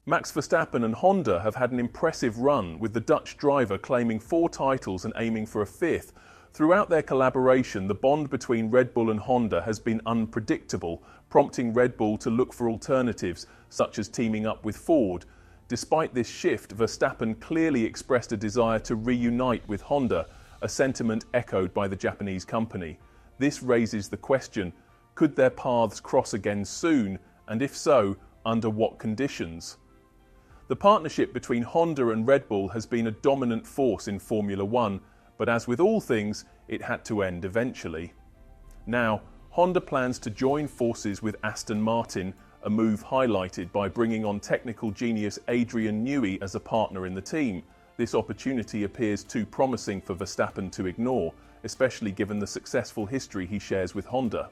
Max Verstappen and Honda have had an impressive run, with the Dutch driver claiming 4 titles and aiming for a 5th. Throughout their collaboration, the bond between Red Bull and Honda has been unpredictable, prompting Red Bull to look for alternatives, such as teaming up with Ford. Despite this shift, Verstappen clearly expressed a desire to reunite with Honda, a sentiment echoed by the Japanese company. This raises the question, could their paths cross again soon, and if so, under what conditions? The partnership between Honda and Red Bull has been a dominant force in Formula One, but as with all things, it had to end eventually. Now, Honda plans to join forces with Aston Martin, a move highlighted by bringing on technical genius Adrian Newey as a partner in the team. This opportunity appears too promising for Verstappen to ignore, especially given the successful history he shares with Honda.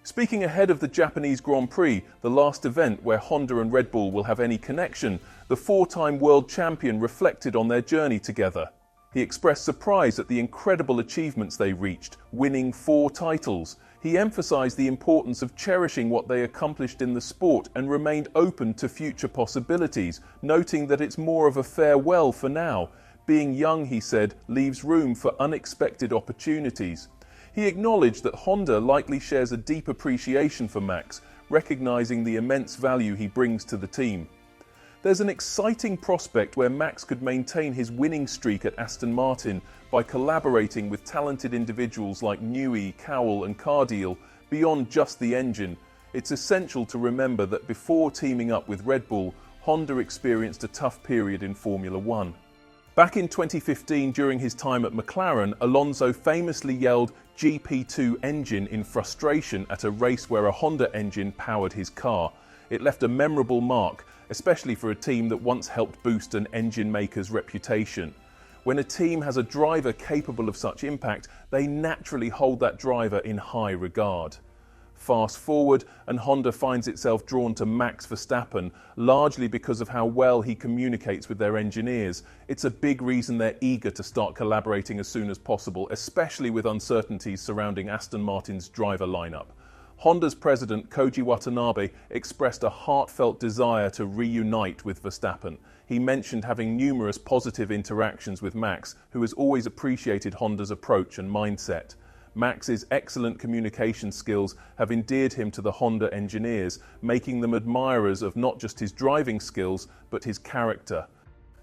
Speaking ahead of the Japanese Grand Prix, the last event where Honda and Red Bull will have any connection, the 4-time world champion reflected on their journey together. He expressed surprise at the incredible achievements they reached, winning 4 titles. He emphasized the importance of cherishing what they accomplished in the sport and remained open to future possibilities, noting that it's more of a farewell for now. Being young, he said, leaves room for unexpected opportunities. He acknowledged that Honda likely shares a deep appreciation for Max, recognizing the immense value he brings to the team. There's an exciting prospect where Max could maintain his winning streak at Aston Martin by collaborating with talented individuals like Newey, Cowell and Cardiel beyond just the engine. It's essential to remember that before teaming up with Red Bull, Honda experienced a tough period in Formula One. Back in 2015, during his time at McLaren, Alonso famously yelled "GP2 engine" in frustration at a race where a Honda engine powered his car. It left a memorable mark, especially for a team that once helped boost an engine maker's reputation. When a team has a driver capable of such impact, they naturally hold that driver in high regard. Fast forward, and Honda finds itself drawn to Max Verstappen, largely because of how well he communicates with their engineers. It's a big reason they're eager to start collaborating as soon as possible, especially with uncertainties surrounding Aston Martin's driver lineup. Honda's president Koji Watanabe expressed a heartfelt desire to reunite with Verstappen. He mentioned having numerous positive interactions with Max, who has always appreciated Honda's approach and mindset. Max's excellent communication skills have endeared him to the Honda engineers, making them admirers of not just his driving skills, but his character.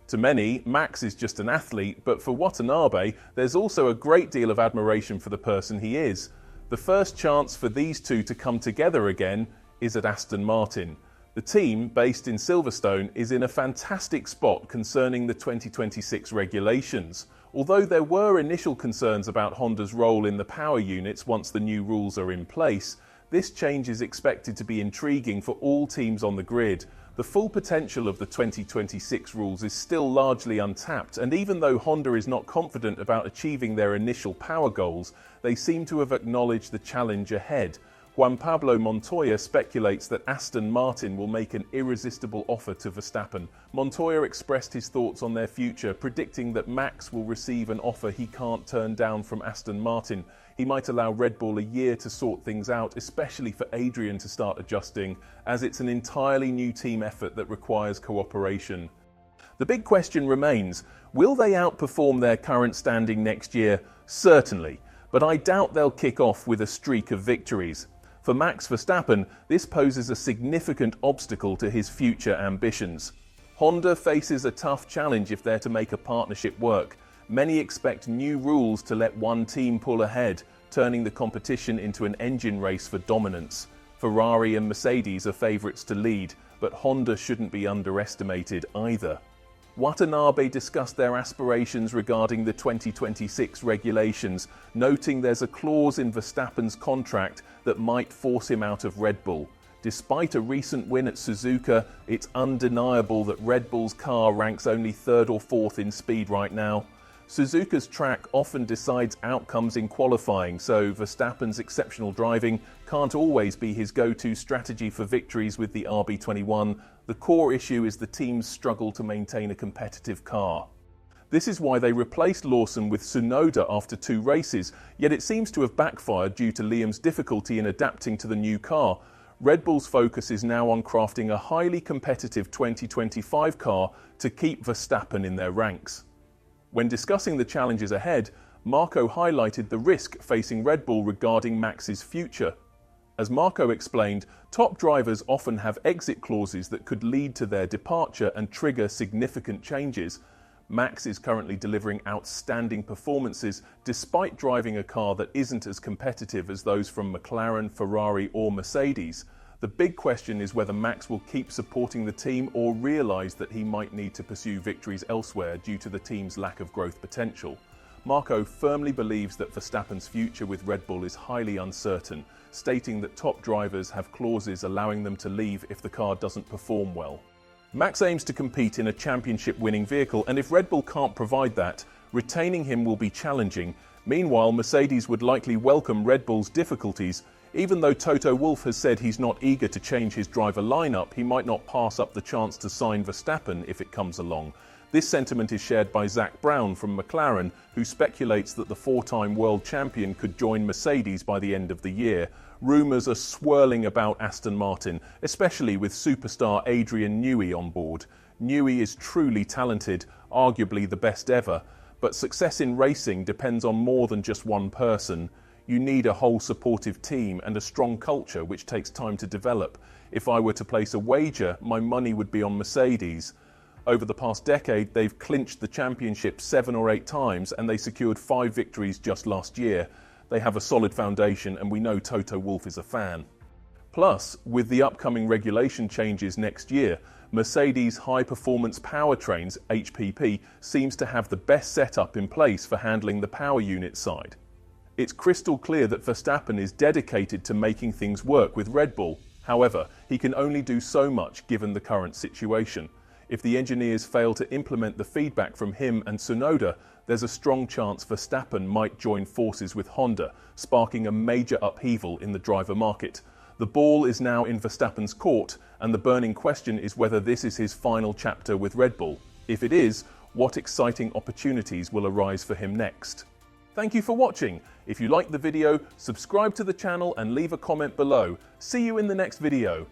To many, Max is just an athlete, but for Watanabe, there's also a great deal of admiration for the person he is. The first chance for these two to come together again is at Aston Martin. The team, based in Silverstone, is in a fantastic spot concerning the 2026 regulations. Although there were initial concerns about Honda's role in the power units once the new rules are in place, this change is expected to be intriguing for all teams on the grid. The full potential of the 2026 rules is still largely untapped, and even though Honda is not confident about achieving their initial power goals, they seem to have acknowledged the challenge ahead. Juan Pablo Montoya speculates that Aston Martin will make an irresistible offer to Verstappen. Montoya expressed his thoughts on their future, predicting that Max will receive an offer he can't turn down from Aston Martin. He might allow Red Bull a year to sort things out, especially for Adrian to start adjusting, as it's an entirely new team effort that requires cooperation. The big question remains, will they outperform their current standing next year? Certainly, but I doubt they'll kick off with a streak of victories. For Max Verstappen, this poses a significant obstacle to his future ambitions. Honda faces a tough challenge if they're to make a partnership work. Many expect new rules to let one team pull ahead, turning the competition into an engine race for dominance. Ferrari and Mercedes are favourites to lead, but Honda shouldn't be underestimated either. Watanabe discussed their aspirations regarding the 2026 regulations, noting there's a clause in Verstappen's contract that might force him out of Red Bull. Despite a recent win at Suzuka, it's undeniable that Red Bull's car ranks only 3rd or 4th in speed right now. Suzuka's track often decides outcomes in qualifying, so Verstappen's exceptional driving can't always be his go-to strategy for victories with the RB21. The core issue is the team's struggle to maintain a competitive car. This is why they replaced Lawson with Tsunoda after 2 races, yet it seems to have backfired due to Liam's difficulty in adapting to the new car. Red Bull's focus is now on crafting a highly competitive 2025 car to keep Verstappen in their ranks. When discussing the challenges ahead, Marco highlighted the risk facing Red Bull regarding Max's future. As Marco explained, top drivers often have exit clauses that could lead to their departure and trigger significant changes. Max is currently delivering outstanding performances despite driving a car that isn't as competitive as those from McLaren, Ferrari or Mercedes. The big question is whether Max will keep supporting the team or realise that he might need to pursue victories elsewhere due to the team's lack of growth potential. Marco firmly believes that Verstappen's future with Red Bull is highly uncertain, stating that top drivers have clauses allowing them to leave if the car doesn't perform well. Max aims to compete in a championship-winning vehicle, and if Red Bull can't provide that, retaining him will be challenging. Meanwhile, Mercedes would likely welcome Red Bull's difficulties. Even though Toto Wolff has said he's not eager to change his driver lineup, he might not pass up the chance to sign Verstappen if it comes along. This sentiment is shared by Zak Brown from McLaren, who speculates that the four-time world champion could join Mercedes by the end of the year. Rumours are swirling about Aston Martin, especially with superstar Adrian Newey on board. Newey is truly talented, arguably the best ever, but success in racing depends on more than just one person. You need a whole supportive team and a strong culture, which takes time to develop. If I were to place a wager, my money would be on Mercedes. Over the past decade, they've clinched the championship 7 or 8 times, and they secured 5 victories just last year. They have a solid foundation, and we know Toto Wolff is a fan. Plus, with the upcoming regulation changes next year, Mercedes high-performance powertrains, HPP, seems to have the best setup in place for handling the power unit side. It's crystal clear that Verstappen is dedicated to making things work with Red Bull. However, he can only do so much given the current situation. If the engineers fail to implement the feedback from him and Tsunoda, there's a strong chance Verstappen might join forces with Honda, sparking a major upheaval in the driver market. The ball is now in Verstappen's court, and the burning question is whether this is his final chapter with Red Bull. If it is, what exciting opportunities will arise for him next? Thank you for watching. If you liked the video, subscribe to the channel and leave a comment below. See you in the next video.